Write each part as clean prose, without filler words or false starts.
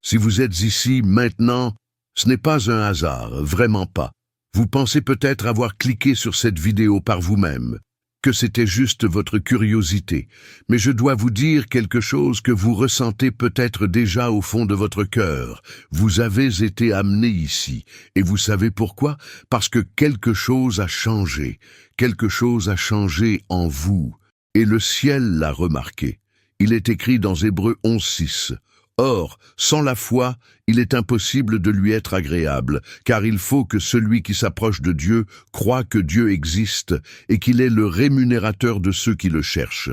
Si vous êtes ici maintenant, ce n'est pas un hasard, vraiment pas. Vous pensez peut-être avoir cliqué sur cette vidéo par vous-même, que c'était juste votre curiosité, mais je dois vous dire quelque chose que vous ressentez peut-être déjà au fond de votre cœur. Vous avez été amené ici, et vous savez pourquoi? Parce que quelque chose a changé en vous, et le ciel l'a remarqué. Il est écrit dans Hébreux 11:6. Or, sans la foi, il est impossible de lui être agréable, car il faut que celui qui s'approche de Dieu croie que Dieu existe et qu'il est le rémunérateur de ceux qui le cherchent.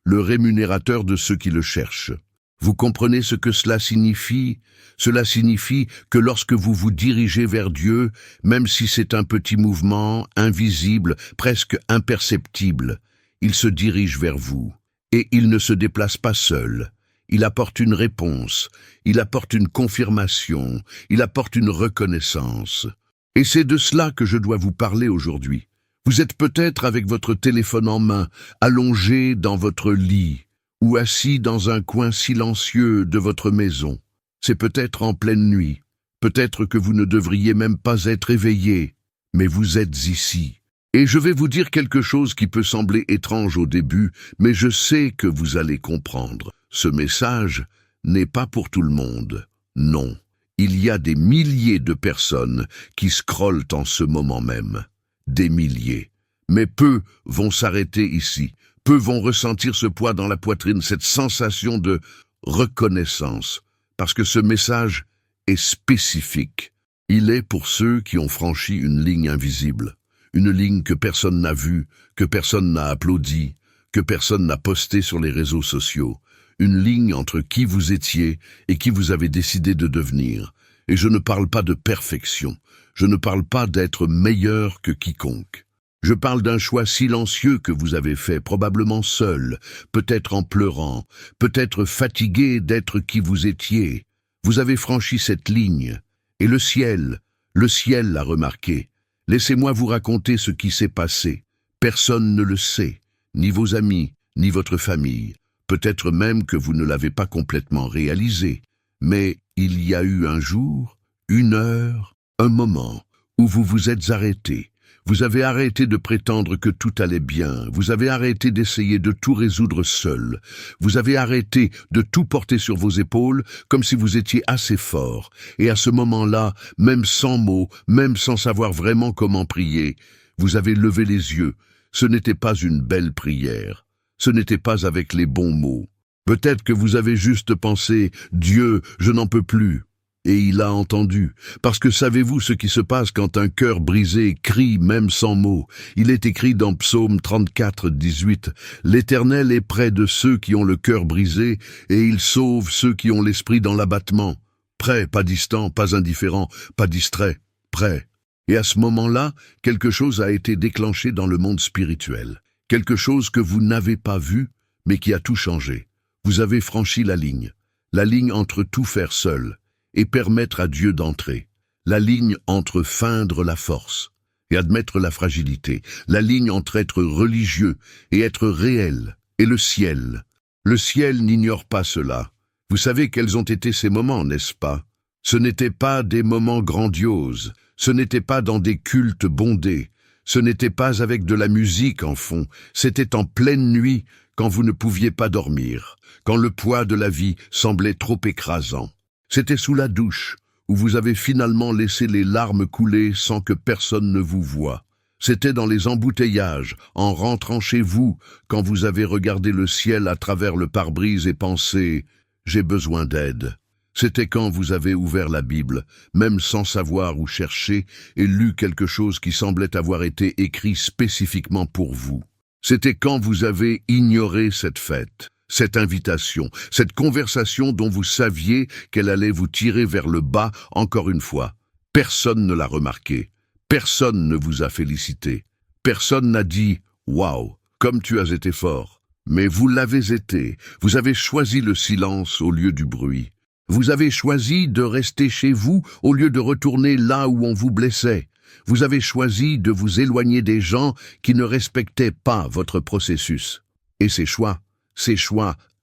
Le rémunérateur de ceux qui le cherchent. Vous comprenez ce que cela signifie? Cela signifie que lorsque vous vous dirigez vers Dieu, même si c'est un petit mouvement, invisible, presque imperceptible, il se dirige vers vous. Et il ne se déplace pas seul. Il apporte une réponse, il apporte une confirmation, il apporte une reconnaissance. Et c'est de cela que je dois vous parler aujourd'hui. Vous êtes peut-être avec votre téléphone en main, allongé dans votre lit, ou assis dans un coin silencieux de votre maison. C'est peut-être en pleine nuit, peut-être que vous ne devriez même pas être éveillé, mais vous êtes ici. Et je vais vous dire quelque chose qui peut sembler étrange au début, mais je sais que vous allez comprendre. Ce message n'est pas pour tout le monde. Non, il y a des milliers de personnes qui scrollent en ce moment même. Des milliers. Mais peu vont s'arrêter ici. Peu vont ressentir ce poids dans la poitrine, cette sensation de reconnaissance, parce que ce message est spécifique. Il est pour ceux qui ont franchi une ligne invisible. Une ligne que personne n'a vue, que personne n'a applaudi, que personne n'a posté sur les réseaux sociaux. Une ligne entre qui vous étiez et qui vous avez décidé de devenir. Et je ne parle pas de perfection. Je ne parle pas d'être meilleur que quiconque. Je parle d'un choix silencieux que vous avez fait, probablement seul, peut-être en pleurant, peut-être fatigué d'être qui vous étiez. Vous avez franchi cette ligne. Et le ciel l'a remarqué. Laissez-moi vous raconter ce qui s'est passé. Personne ne le sait, ni vos amis, ni votre famille. Peut-être même que vous ne l'avez pas complètement réalisé. Mais il y a eu un jour, une heure, un moment où vous vous êtes arrêté. Vous avez arrêté de prétendre que tout allait bien. Vous avez arrêté d'essayer de tout résoudre seul. Vous avez arrêté de tout porter sur vos épaules comme si vous étiez assez fort. Et à ce moment-là, même sans mots, même sans savoir vraiment comment prier, vous avez levé les yeux. Ce n'était pas une belle prière. Ce n'était pas avec les bons mots. Peut-être que vous avez juste pensé « Dieu, je n'en peux plus ». Et il a entendu. Parce que savez-vous ce qui se passe quand un cœur brisé crie même sans mots? Il est écrit dans Psaume 34, 18. « L'Éternel est près de ceux qui ont le cœur brisé, et il sauve ceux qui ont l'esprit dans l'abattement. » Prêt, pas distant, pas indifférent, pas distrait, prêt. Et à ce moment-là, quelque chose a été déclenché dans le monde spirituel. Quelque chose que vous n'avez pas vu, mais qui a tout changé. Vous avez franchi la ligne entre tout faire seul et permettre à Dieu d'entrer. La ligne entre feindre la force et admettre la fragilité. La ligne entre être religieux et être réel. Et le ciel. Le ciel n'ignore pas cela. Vous savez quels ont été ces moments, n'est-ce pas? Ce n'étaient pas des moments grandioses. Ce n'était pas dans des cultes bondés. Ce n'était pas avec de la musique en fond. C'était en pleine nuit, quand vous ne pouviez pas dormir, quand le poids de la vie semblait trop écrasant. C'était sous la douche, où vous avez finalement laissé les larmes couler sans que personne ne vous voie. C'était dans les embouteillages, en rentrant chez vous, quand vous avez regardé le ciel à travers le pare-brise et pensé « J'ai besoin d'aide ». C'était quand vous avez ouvert la Bible, même sans savoir où chercher, et lu quelque chose qui semblait avoir été écrit spécifiquement pour vous. C'était quand vous avez ignoré cette fête, cette invitation, cette conversation dont vous saviez qu'elle allait vous tirer vers le bas encore une fois. Personne ne l'a remarqué, personne ne vous a félicité, personne n'a dit « Waouh, comme tu as été fort ». Mais vous l'avez été, vous avez choisi le silence au lieu du bruit. Vous avez choisi de rester chez vous au lieu de retourner là où on vous blessait. Vous avez choisi de vous éloigner des gens qui ne respectaient pas votre processus. Et ces choix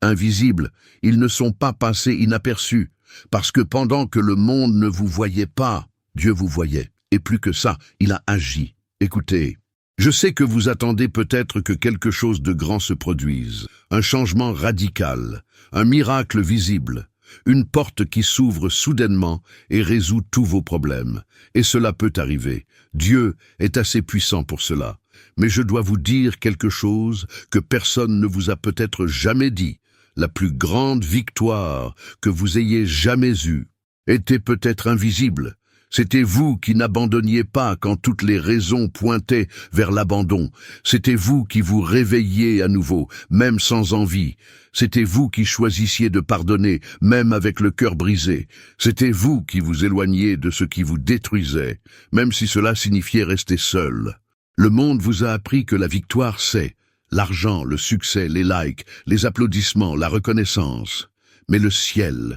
invisibles, ils ne sont pas passés inaperçus, parce que pendant que le monde ne vous voyait pas, Dieu vous voyait. Et plus que ça, il a agi. Écoutez, je sais que vous attendez peut-être que quelque chose de grand se produise, un changement radical, un miracle visible, une porte qui s'ouvre soudainement et résout tous vos problèmes. Et cela peut arriver. Dieu est assez puissant pour cela. Mais je dois vous dire quelque chose que personne ne vous a peut-être jamais dit. La plus grande victoire que vous ayez jamais eue était peut-être invisible. C'était vous qui n'abandonniez pas quand toutes les raisons pointaient vers l'abandon. C'était vous qui vous réveilliez à nouveau, même sans envie. C'était vous qui choisissiez de pardonner, même avec le cœur brisé. C'était vous qui vous éloigniez de ce qui vous détruisait, même si cela signifiait rester seul. Le monde vous a appris que la victoire c'est l'argent, le succès, les likes, les applaudissements, la reconnaissance. Mais le ciel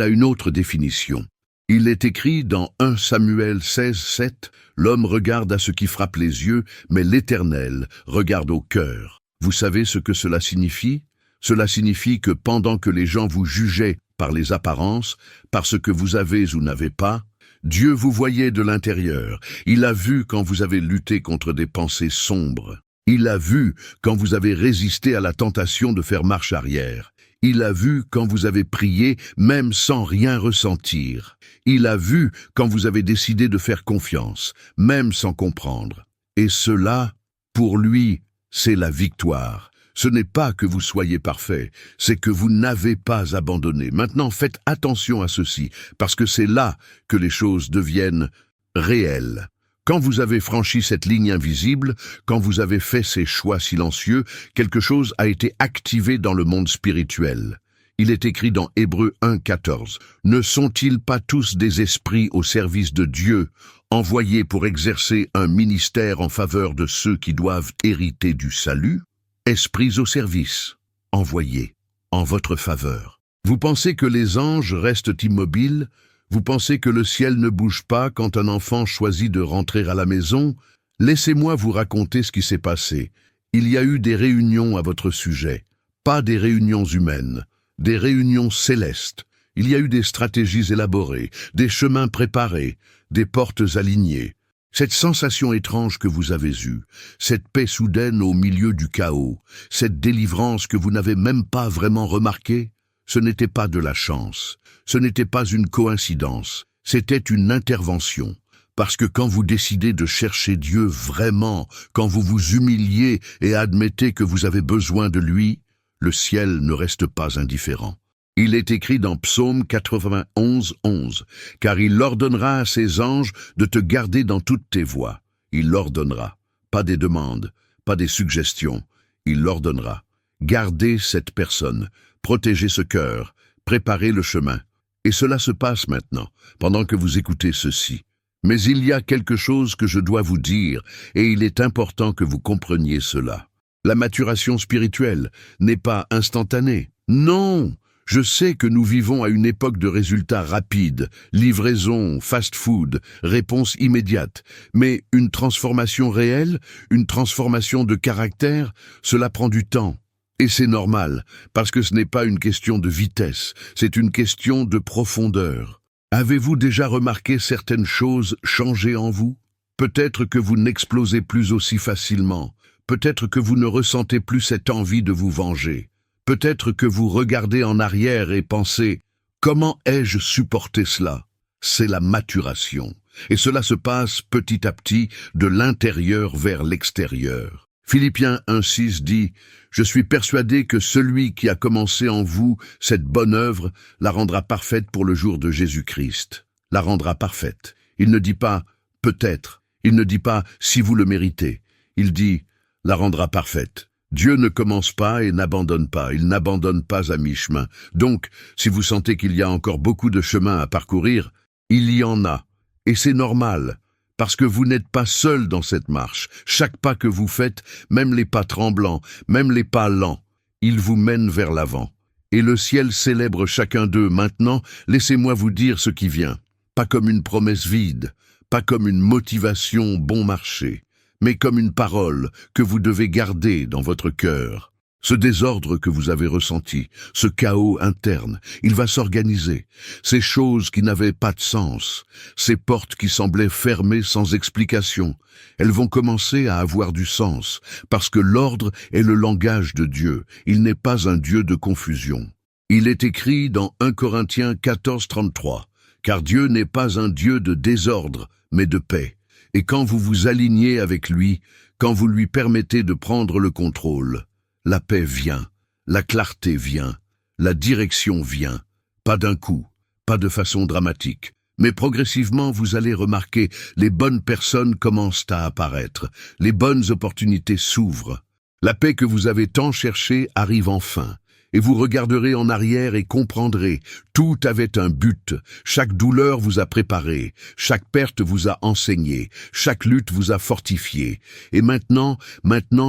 a une autre définition. Il est écrit dans 1 Samuel 16, 7, « L'homme regarde à ce qui frappe les yeux, mais l'Éternel regarde au cœur. » Vous savez ce que cela signifie? Cela signifie que pendant que les gens vous jugeaient par les apparences, par ce que vous avez ou n'avez pas, Dieu vous voyait de l'intérieur. Il a vu quand vous avez lutté contre des pensées sombres. Il a vu quand vous avez résisté à la tentation de faire marche arrière. Il a vu quand vous avez prié, même sans rien ressentir. Il a vu quand vous avez décidé de faire confiance, même sans comprendre. Et cela, pour lui, c'est la victoire. Ce n'est pas que vous soyez parfait, c'est que vous n'avez pas abandonné. Maintenant, faites attention à ceci, parce que c'est là que les choses deviennent réelles. Quand vous avez franchi cette ligne invisible, quand vous avez fait ces choix silencieux, quelque chose a été activé dans le monde spirituel. Il est écrit dans Hébreux 1,14. « Ne sont-ils pas tous des esprits au service de Dieu, envoyés pour exercer un ministère en faveur de ceux qui doivent hériter du salut ?» Esprits au service, envoyés, en votre faveur. Vous pensez que les anges restent immobiles? Vous pensez que le ciel ne bouge pas quand un enfant choisit de rentrer à la maison? Laissez-moi vous raconter ce qui s'est passé. Il y a eu des réunions à votre sujet, pas des réunions humaines, des réunions célestes. Il y a eu des stratégies élaborées, des chemins préparés, des portes alignées. Cette sensation étrange que vous avez eue, cette paix soudaine au milieu du chaos, cette délivrance que vous n'avez même pas vraiment remarquée, ce n'était pas de la chance, ce n'était pas une coïncidence, c'était une intervention. Parce que quand vous décidez de chercher Dieu vraiment, quand vous vous humiliez et admettez que vous avez besoin de lui, le ciel ne reste pas indifférent. Il est écrit dans Psaume 91, 11, « Car il ordonnera à ses anges de te garder dans toutes tes voies. » Il l'ordonnera. Pas des demandes, pas des suggestions. Il l'ordonnera. Gardez cette personne, protégez ce cœur, préparez le chemin. Et cela se passe maintenant, pendant que vous écoutez ceci. Mais il y a quelque chose que je dois vous dire, et il est important que vous compreniez cela. La maturation spirituelle n'est pas instantanée. Non! Je sais que nous vivons à une époque de résultats rapides, livraison, fast-food, réponse immédiate. Mais une transformation réelle, une transformation de caractère, cela prend du temps. Et c'est normal, parce que ce n'est pas une question de vitesse, c'est une question de profondeur. Avez-vous déjà remarqué certaines choses changer en vous? Peut-être que vous n'explosez plus aussi facilement. Peut-être que vous ne ressentez plus cette envie de vous venger. Peut-être que vous regardez en arrière et pensez « Comment ai-je supporté cela ?» C'est la maturation. Et cela se passe petit à petit de l'intérieur vers l'extérieur. Philippiens 1,6 dit « Je suis persuadé que celui qui a commencé en vous cette bonne œuvre la rendra parfaite pour le jour de Jésus-Christ. » La rendra parfaite. Il ne dit pas « peut-être ». Il ne dit pas « si vous le méritez ». Il dit « la rendra parfaite ». Dieu ne commence pas et n'abandonne pas, il n'abandonne pas à mi-chemin. Donc, si vous sentez qu'il y a encore beaucoup de chemin à parcourir, il y en a. Et c'est normal, parce que vous n'êtes pas seul dans cette marche. Chaque pas que vous faites, même les pas tremblants, même les pas lents, ils vous mènent vers l'avant. Et le ciel célèbre chacun d'eux. Maintenant, laissez-moi vous dire ce qui vient. Pas comme une promesse vide, pas comme une motivation bon marché, mais comme une parole que vous devez garder dans votre cœur. Ce désordre que vous avez ressenti, ce chaos interne, il va s'organiser. Ces choses qui n'avaient pas de sens, ces portes qui semblaient fermées sans explication, elles vont commencer à avoir du sens, parce que l'ordre est le langage de Dieu. Il n'est pas un Dieu de confusion. Il est écrit dans 1 Corinthiens 14, 33, « Car Dieu n'est pas un Dieu de désordre, mais de paix. Et quand vous vous alignez avec lui, quand vous lui permettez de prendre le contrôle, la paix vient, la clarté vient, la direction vient, pas d'un coup, pas de façon dramatique. Mais progressivement, vous allez remarquer, les bonnes personnes commencent à apparaître, les bonnes opportunités s'ouvrent. La paix que vous avez tant cherchée arrive enfin, et vous regarderez en arrière et comprendrez, tout avait un but, chaque douleur vous a préparé, chaque perte vous a enseigné, chaque lutte vous a fortifié. Et maintenant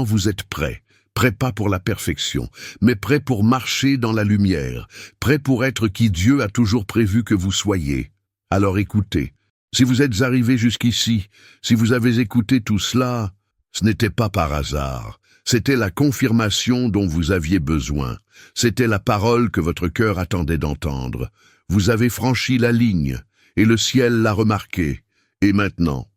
vous êtes prêts. Prêt pas pour la perfection, mais prêt pour marcher dans la lumière, prêt pour être qui Dieu a toujours prévu que vous soyez. Alors écoutez, si vous êtes arrivé jusqu'ici, si vous avez écouté tout cela, ce n'était pas par hasard. C'était la confirmation dont vous aviez besoin. C'était la parole que votre cœur attendait d'entendre. Vous avez franchi la ligne, et le ciel l'a remarqué. Et maintenant,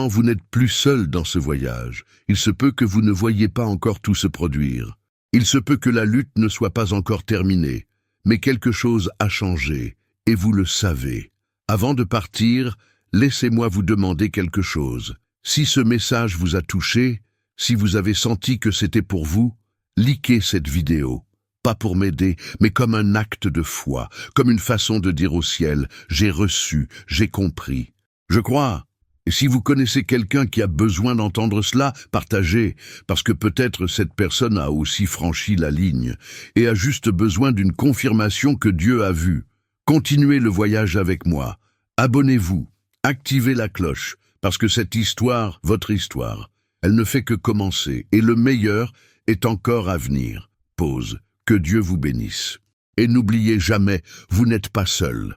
vous n'êtes plus seul dans ce voyage. Il se peut que vous ne voyiez pas encore tout se produire. Il se peut que la lutte ne soit pas encore terminée. Mais quelque chose a changé, et vous le savez. Avant de partir, laissez-moi vous demander quelque chose. Si ce message vous a touché, si vous avez senti que c'était pour vous, likez cette vidéo. Pas pour m'aider, mais comme un acte de foi, comme une façon de dire au ciel, j'ai reçu, j'ai compris. Je crois. Et si vous connaissez quelqu'un qui a besoin d'entendre cela, partagez, parce que peut-être cette personne a aussi franchi la ligne et a juste besoin d'une confirmation que Dieu a vue. Continuez le voyage avec moi. Abonnez-vous, activez la cloche, parce que cette histoire, votre histoire, elle ne fait que commencer et le meilleur est encore à venir. Pause. Que Dieu vous bénisse. Et n'oubliez jamais, vous n'êtes pas seul.